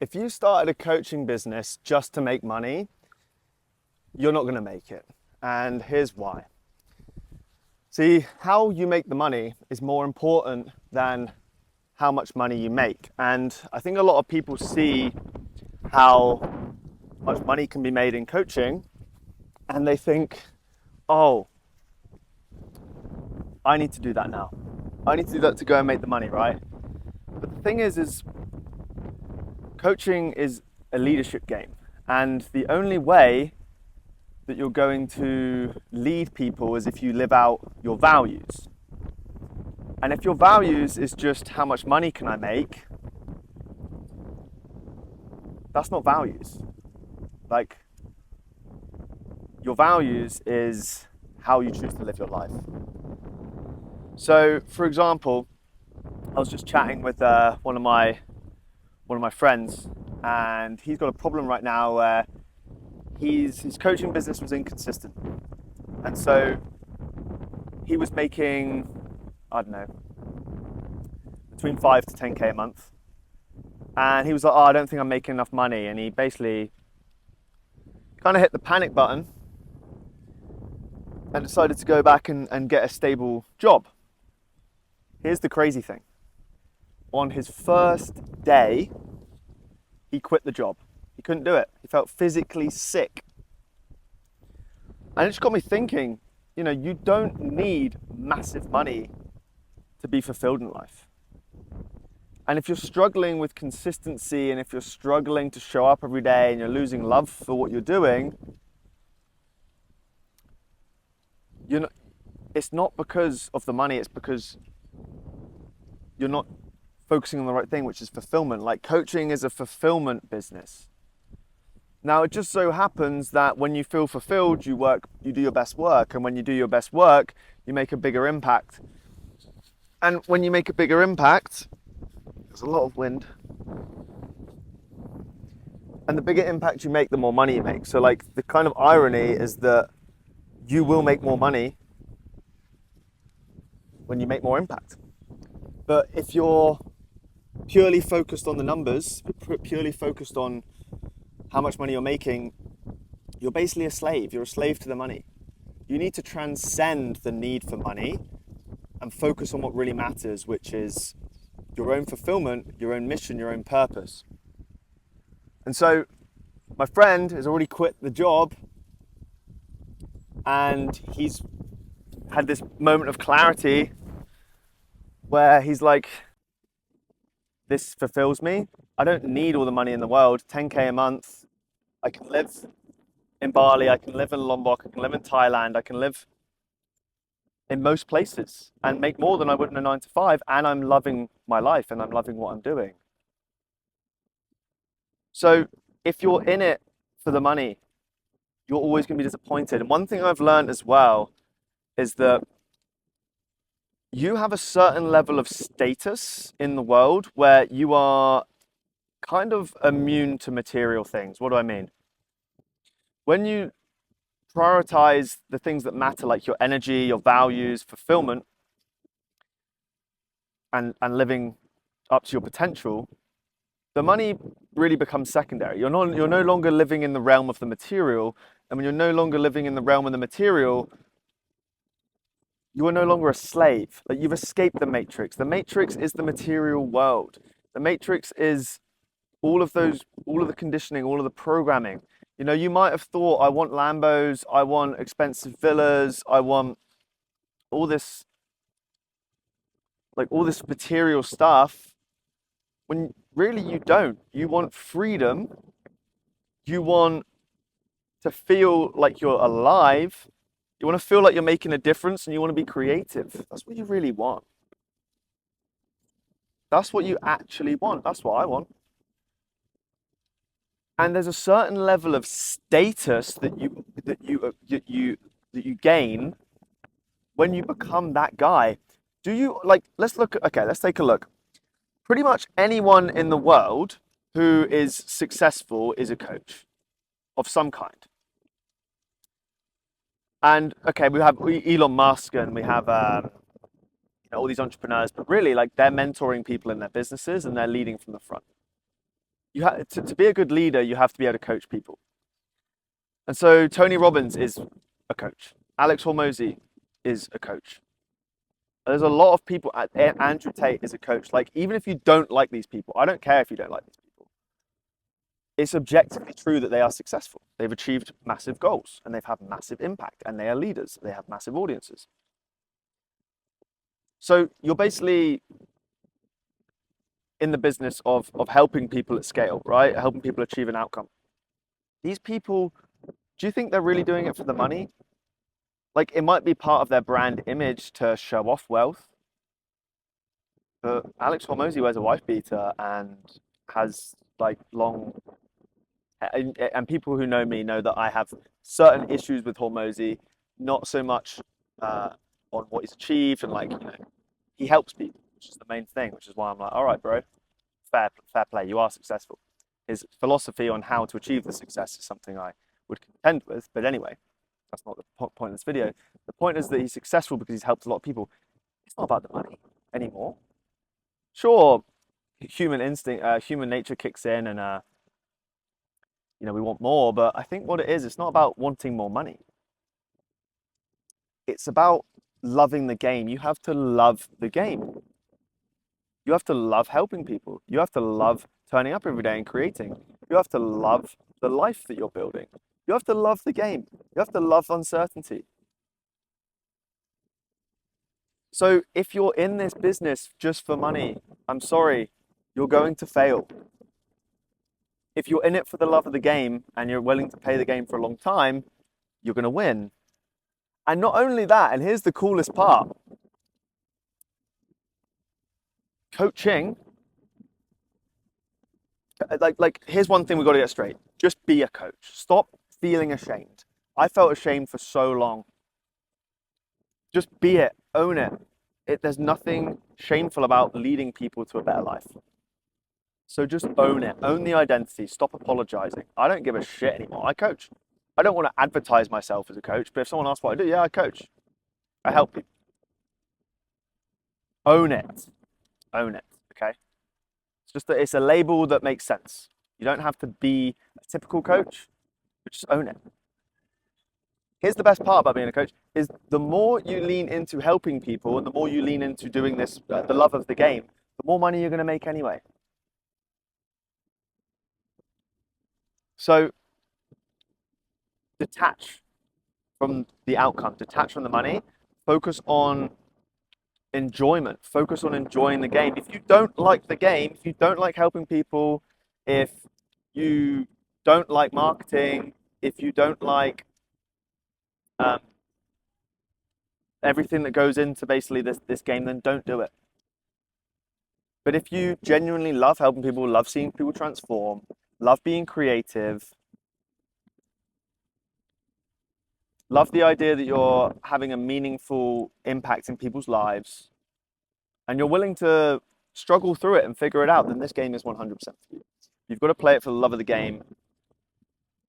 If you started a coaching business just to make money, you're not going to make it. And here's why. See, how you make the money is more important than how much money you make. And I think a lot of people see how much money can be made in coaching and they think, oh, I need to do that now. I need to do that to go and make the money, right? But the thing is coaching is a leadership game. And the only way that you're going to lead people is if you live out your values. And if your values is just how much money can I make, that's not values. Like, your values is how you choose to live your life. So, for example, I was just chatting with one of my friends, and he's got a problem right now where his coaching business was inconsistent, and so he was making, I don't know, between 5 to 10k a month, and he was like, oh, I don't think I'm making enough money, and he basically kind of hit the panic button and decided to go back and get a stable job. Here's the crazy thing. On his first day, he quit the job. He couldn't do it. He felt physically sick. And it just got me thinking, you don't need massive money to be fulfilled in life. And if you're struggling with consistency, and if you're struggling to show up every day, and you're losing love for what you're doing, it's not because of the money, it's because you're not focusing on the right thing, which is fulfillment. Like, coaching is a fulfillment business. Now, it just so happens that when you feel fulfilled, you do your best work. And when you do your best work, you make a bigger impact. And when you make a bigger impact, there's a lot of wind. And the bigger impact you make, the more money you make. So, like, the kind of irony is that you will make more money when you make more impact. But if you're purely focused on the numbers, purely focused on how much money you're making, you're basically a slave. You're a slave to the money. You need to transcend the need for money and focus on what really matters, which is your own fulfillment, your own mission, your own purpose. And so my friend has already quit the job, and he's had this moment of clarity where he's like, this fulfills me. I don't need all the money in the world. 10k a month. I can live in Bali. I can live in Lombok. I can live in Thailand. I can live in most places and make more than I would in a 9 to 5. And I'm loving my life and I'm loving what I'm doing. So if you're in it for the money, you're always going to be disappointed. And one thing I've learned as well is that you have a certain level of status in the world where you are kind of immune to material things. What do I mean? When you prioritize the things that matter, like your energy, your values, fulfillment, and living up to your potential, the money really becomes secondary. You're no longer living in the realm of the material. And when you're no longer living in the realm of the material, you are no longer a slave. Like, you've escaped the matrix. The matrix is the material world. The matrix is all of the conditioning, all of the programming. You might have thought, I want Lambos, I want expensive villas, I want all this material stuff, when really you don't. You want freedom. You want to feel like you're alive. You want to feel like you're making a difference, and you want to be creative. That's what you really want. That's what you actually want. That's what I want. And there's a certain level of status that you gain when you become that guy. Let's take a look. Pretty much anyone in the world who is successful is a coach of some kind. And okay, we have Elon Musk, and we have all these entrepreneurs, but really, like, they're mentoring people in their businesses and they're leading from the front. to be a good leader, you have to be able to coach people. And so Tony Robbins is a coach. Alex Hormozy is a coach. There's a lot of people. Andrew Tate is a coach. Like, even if you don't like these people, I don't care if you don't like these people. It's objectively true that they are successful. They've achieved massive goals and they've had massive impact and they are leaders. They have massive audiences. So you're basically in the business of helping people at scale, right? Helping people achieve an outcome. These people, do you think they're really doing it for the money? Like, it might be part of their brand image to show off wealth. But Alex Hormozy wears a wife beater and has like long, and people who know me know that I have certain issues with Hormozy, not so much on what he's achieved and like, he helps people, which is the main thing, which is why I'm like, all right, bro, fair play, you are successful. His philosophy on how to achieve the success is something I would contend with, but anyway, that's not the point of this video. The point is that he's successful because he's helped a lot of people. It's not about the money anymore. Sure, human instinct, human nature kicks in, and we want more. But I think what it is, it's not about wanting more money. It's about loving the game. You have to love the game. You have to love helping people. You have to love turning up every day and creating. You have to love the life that you're building. You have to love the game. You have to love uncertainty. So if you're in this business just for money, I'm sorry, you're going to fail. If you're in it for the love of the game and you're willing to play the game for a long time, you're going to win. And not only that, and here's the coolest part, coaching, like here's one thing we've got to get straight. Just be a coach. Stop feeling ashamed. I felt ashamed for so long. Just be it, own it. There's nothing shameful about leading people to a better life. So just own it, own the identity, stop apologizing. I don't give a shit anymore. I coach. I don't want to advertise myself as a coach, but if someone asks what I do, yeah, I coach. I help people. Own it. Own it, okay? It's just that it's a label that makes sense. You don't have to be a typical coach, but just own it. Here's the best part about being a coach is the more you lean into helping people and the more you lean into doing this, the love of the game, the more money you're going to make anyway. So detach from the outcome, detach from the money, focus on enjoyment, focus on enjoying the game. If you don't like the game, if you don't like helping people, if you don't like marketing, if you don't like everything that goes into basically this game, then don't do it. But if you genuinely love helping people, love seeing people transform, love being creative, love the idea that you're having a meaningful impact in people's lives, and you're willing to struggle through it and figure it out, then this game is 100% for you. You've got to play it for the love of the game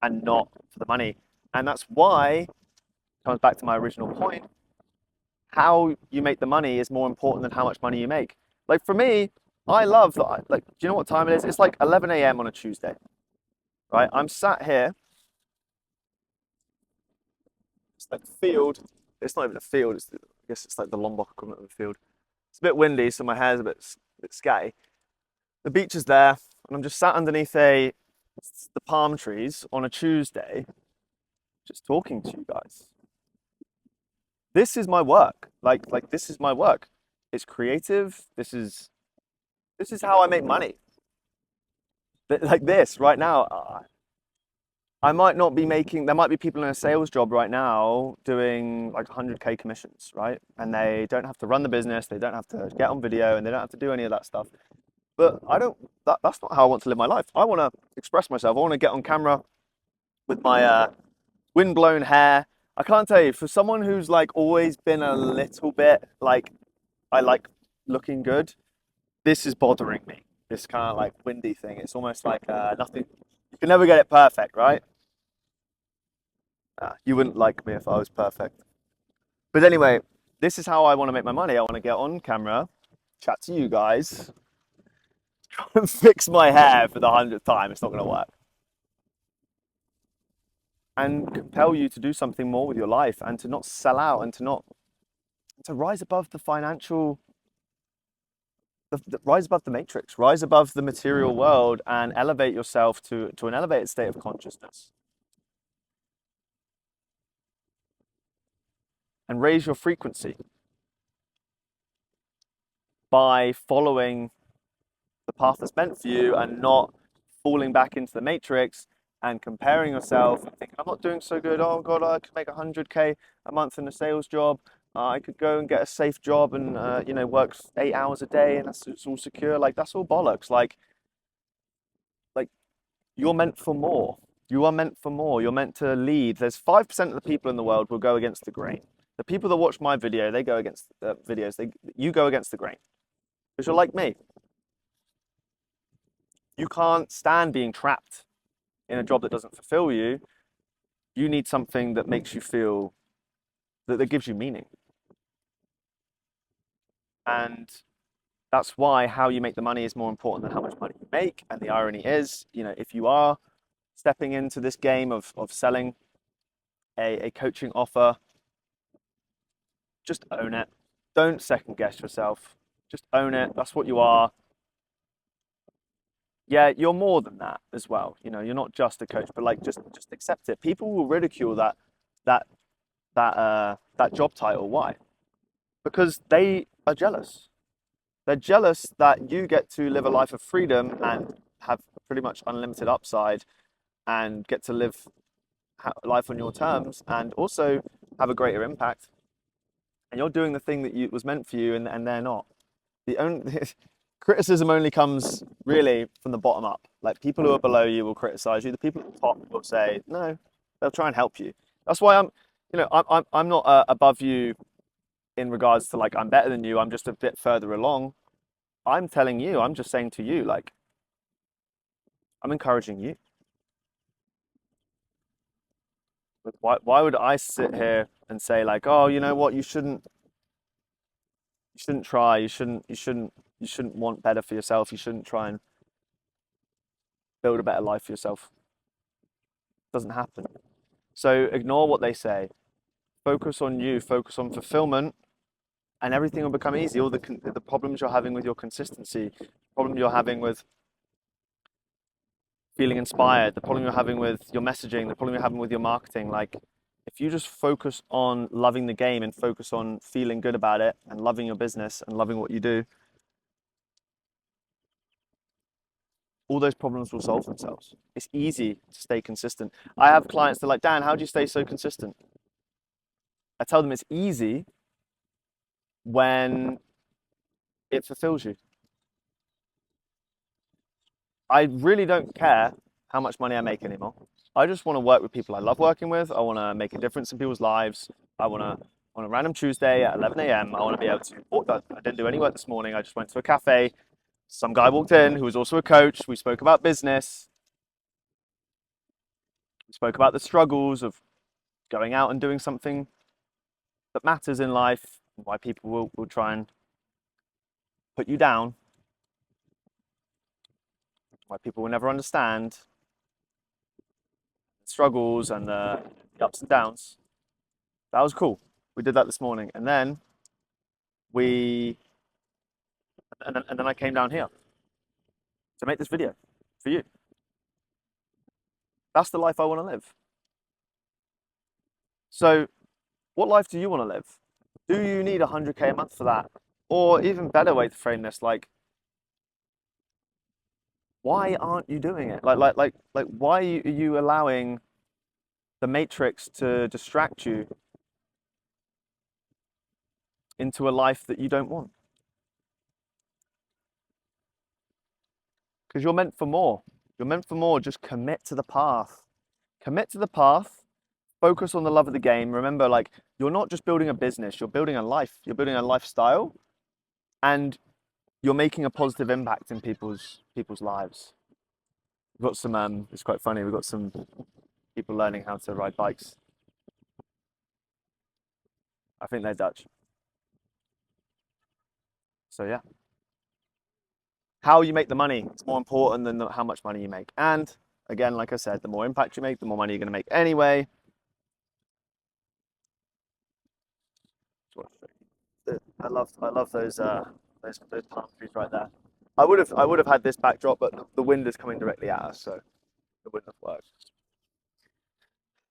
and not for the money. And that's why, comes back to my original point, how you make the money is more important than how much money you make. Like for me, I love that. Like, do you know what time it is? It's like 11 a.m. on a Tuesday, right? I'm sat here. It's like a field. It's not even a field. I guess it's like the Lombok equivalent of a field. It's a bit windy, so my hair's a bit scatty. The beach is there, and I'm just sat underneath the palm trees on a Tuesday, just talking to you guys. This is my work. Like this is my work. It's creative. This is how I make money. Like this right now, I might not be making. There might be people in a sales job right now doing like 100K commissions, right? And they don't have to run the business. They don't have to get on video, and they don't have to do any of that stuff. But I don't. That's not how I want to live my life. I want to express myself. I want to get on camera with my windblown hair. I can't tell you, for someone who's like always been a little bit like, I like looking good, this is bothering me. This kind of like windy thing. It's almost like nothing. You can never get it perfect, right? You wouldn't like me if I was perfect. But anyway, this is how I want to make my money. I want to get on camera, chat to you guys, try and fix my hair for the 100th time. It's not going to work. And compel you to do something more with your life and to not sell out and to rise above the financial, rise above the matrix, rise above the material world and elevate yourself to an elevated state of consciousness. And raise your frequency by following the path that's meant for you and not falling back into the matrix and comparing yourself and thinking, I'm not doing so good. Oh God, I could make 100K a month in a sales job. I could go and get a safe job and work 8 hours a day and it's all secure. Like that's all bollocks. Like you're meant for more. You are meant for more. You're meant to lead. There's 5% of the people in the world will go against the grain. The people that watch my video, they go against the videos. You go against the grain because you're like me. You can't stand being trapped in a job that doesn't fulfill you. You need something that makes you feel that gives you meaning. And that's why how you make the money is more important than how much money you make. And the irony is, if you are stepping into this game of selling a coaching offer, just own it. Don't second guess yourself. Just own it. That's what you are. Yeah, you're more than that as well. You're not just a coach, but like just accept it. People will ridicule that job title. Why? Because they are jealous. They're jealous that you get to live a life of freedom and have pretty much unlimited upside and get to live life on your terms and also have a greater impact. And you're doing the thing that was meant for you and they're not. The only criticism only comes really from the bottom up. Like people who are below you will criticize you. The people at the top will say, no, they'll try and help you. That's why I'm not above you in regards to like I'm better than you. I'm just a bit further along. I'm telling you, I'm just saying to you, like, I'm encouraging you. Why would I sit here and say like, oh, you know what, you shouldn't try, you shouldn't want better for yourself, you shouldn't try and build a better life for yourself. It doesn't happen. So ignore what they say. Focus on you, focus on fulfillment, and everything will become easy. All the problems you're having with your consistency, problem you're having with feeling inspired, the problem you're having with your messaging, the problem you're having with your marketing, like if you just focus on loving the game and focus on feeling good about it and loving your business and loving what you do, all those problems will solve themselves. It's easy to stay consistent. I have clients that are like, Dan, how do you stay so consistent? I tell them it's easy when it fulfills you. I really don't care how much money I make anymore. I just want to work with people I love working with. I want to make a difference in people's lives. I want to, on a random Tuesday at 11 a.m., I want to be able to, I didn't do any work this morning. I just went to a cafe. Some guy walked in who was also a coach. We spoke about business. We spoke about the struggles of going out and doing something that matters in life, why people will try and put you down, why people will never understand the struggles and the ups and downs. That was cool. We did that this morning. And then and then I came down here to make this video for you. That's the life I want to live. So what life do you want to live? Do you need 100K a month for that? Or even better way to frame this, like, why aren't you doing it? Like, why are you allowing the matrix to distract you into a life that you don't want? Because you're meant for more. You're meant for more. Just commit to the path. Commit to the path. Focus on the love of the game. Remember, like, you're not just building a business, you're building a life. You're building a lifestyle. And you're making a positive impact in people's lives. We've got some, it's quite funny, we've got some people learning how to ride bikes. I think they're Dutch. So yeah. how you make the money is more important than how much money you make. And again, like I said, the more impact you make, the more money you're going to make anyway. I love those palm trees right there. I would have had this backdrop, but the wind is coming directly at us, so it wouldn't have worked.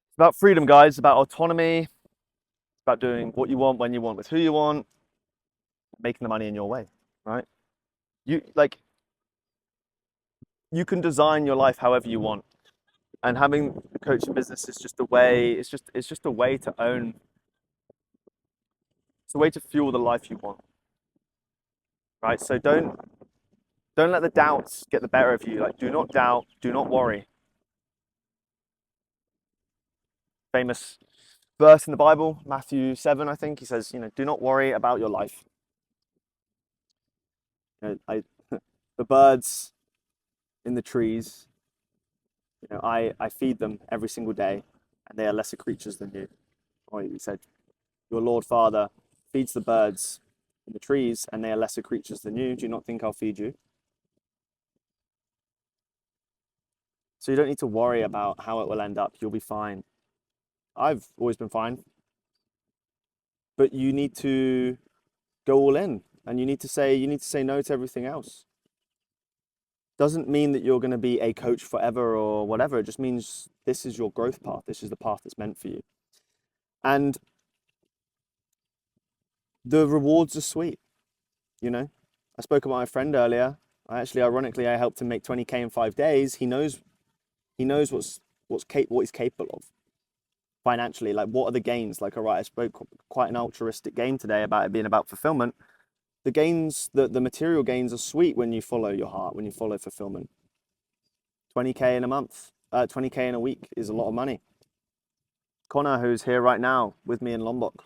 It's about freedom, guys. It's about autonomy. It's about doing what you want, when you want, with who you want, making the money in your way, right? You like you can design your life however you want, and having a coaching business is just a way. It's just a way to own. It's a way to fuel the life you want, right? So don't let the doubts get the better of you. Like, do not doubt, do not worry. Famous verse in the Bible, Matthew 7, I think. He says, do not worry about your life. The birds in the trees, I feed them every single day, and they are lesser creatures than you. Or he said, your Lord Father feeds the birds in the trees, and they are lesser creatures than you. Do you not think I'll feed you? So you don't need to worry about how it will end up. You'll be fine. I've always been fine. But you need to go all in, and you need to say no to everything else. Doesn't mean that you're going to be a coach forever or whatever. It just means this is your growth path. This is the path that's meant for you. And the rewards are sweet. I spoke about my friend earlier. Ironically, I helped him make 20K in 5 days. He knows what he's capable of financially. Like, what are the gains? Like, all right, I spoke quite an altruistic game today about it being about fulfillment. The gains, the material gains are sweet when you follow your heart, when you follow fulfillment. 20K in a month, 20K in a week is a lot of money. Connor, who's here right now with me in Lombok,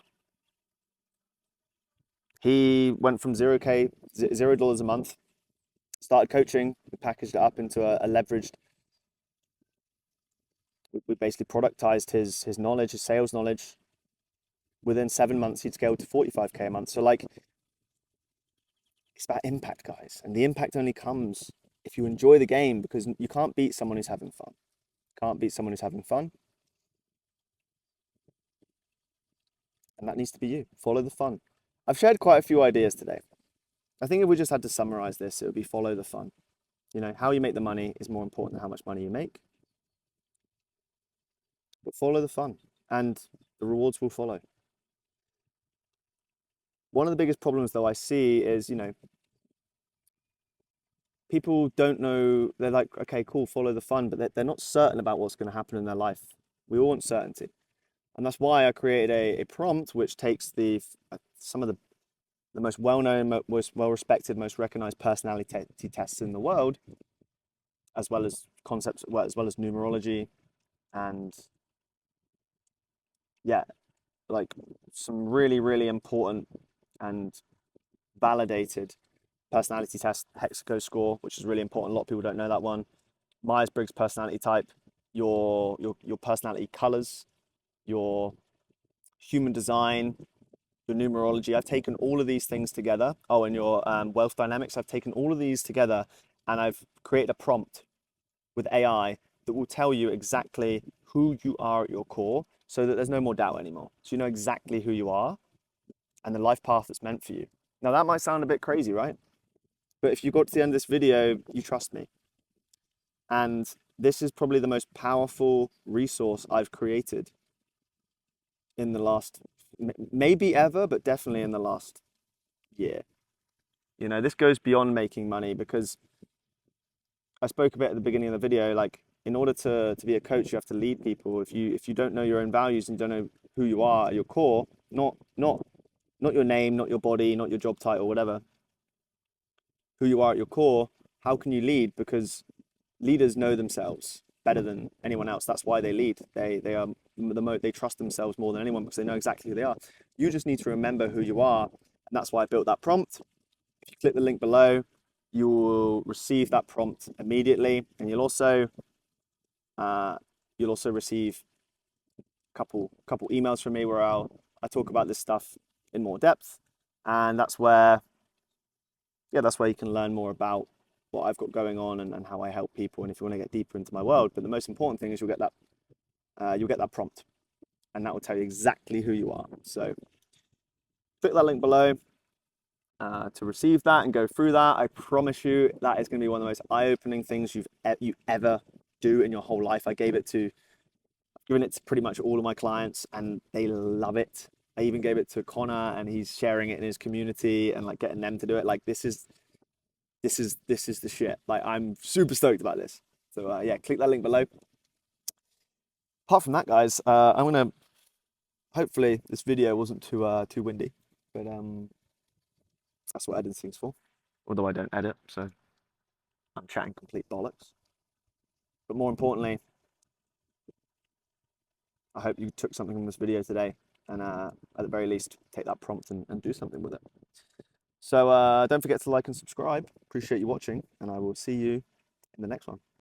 he went from $0 a month, started coaching, we packaged it up into a leveraged, we basically productized his knowledge, his sales knowledge. Within 7 months, he'd scaled to 45K a month. So like, it's about impact, guys. And the impact only comes if you enjoy the game, because you can't beat someone who's having fun. Can't beat someone who's having fun. And that needs to be you. Follow the fun. I've shared quite a few ideas today. I think if we just had to summarize this, it would be follow the fun. How you make the money is more important than how much money you make. But follow the fun, and the rewards will follow. One of the biggest problems, though, I see is, people don't know. They're like, okay, cool, follow the fun, but they're not certain about what's going to happen in their life. We all want certainty. And that's why I created a prompt which takes some of the most well-known, most well-respected, most recognized personality tests in the world, as well as concepts, as well as numerology, and like some really, really important and validated personality test, Hexaco score, which is really important. A lot of people don't know that one. Myers-Briggs personality type, your personality colors, your human design, your numerology. I've taken all of these things together. Oh, and your wealth dynamics. I've taken all of these together, and I've created a prompt with AI that will tell you exactly who you are at your core, so that there's no more doubt anymore. So you know exactly who you are and the life path that's meant for you. Now that might sound a bit crazy, right? But if you got to the end of this video, you trust me. And this is probably the most powerful resource I've created in the last, maybe ever, but definitely in the last year. This goes beyond making money, because I spoke a bit at the beginning of the video, like, in order to be a coach, you have to lead people. If you don't know your own values and don't know who you are at your core, not your name, not your body, not your job title, whatever, who you are at your core, how can you lead? Because leaders know themselves better than anyone else. That's why they lead. They trust themselves more than anyone, because they know exactly who they are. You just need to remember who you are, and that's why I built that prompt. If you click the link below, you will receive that prompt immediately, and you'll also receive a couple emails from me where I talk about this stuff in more depth, and that's where you can learn more about what I've got going on and how I help people, and if you want to get deeper into my world. But the most important thing is you'll get that prompt, and that will tell you exactly who you are. So click that link below to receive that and go through that. I promise you that is going to be one of the most eye-opening things you ever do in your whole life. I've given it to pretty much all of my clients, and they love it. I even gave it to Connor, and he's sharing it in his community and like getting them to do it. Like this is the shit. Like I'm super stoked about this. So yeah, click that link below. Apart from that, guys, I'm gonna. Hopefully, this video wasn't too windy, but that's what editing's for. Although I don't edit, so I'm chatting complete bollocks. But more importantly, I hope you took something from this video today, and at the very least, take that prompt and do something with it. So don't forget to like and subscribe. Appreciate you watching, and I will see you in the next one.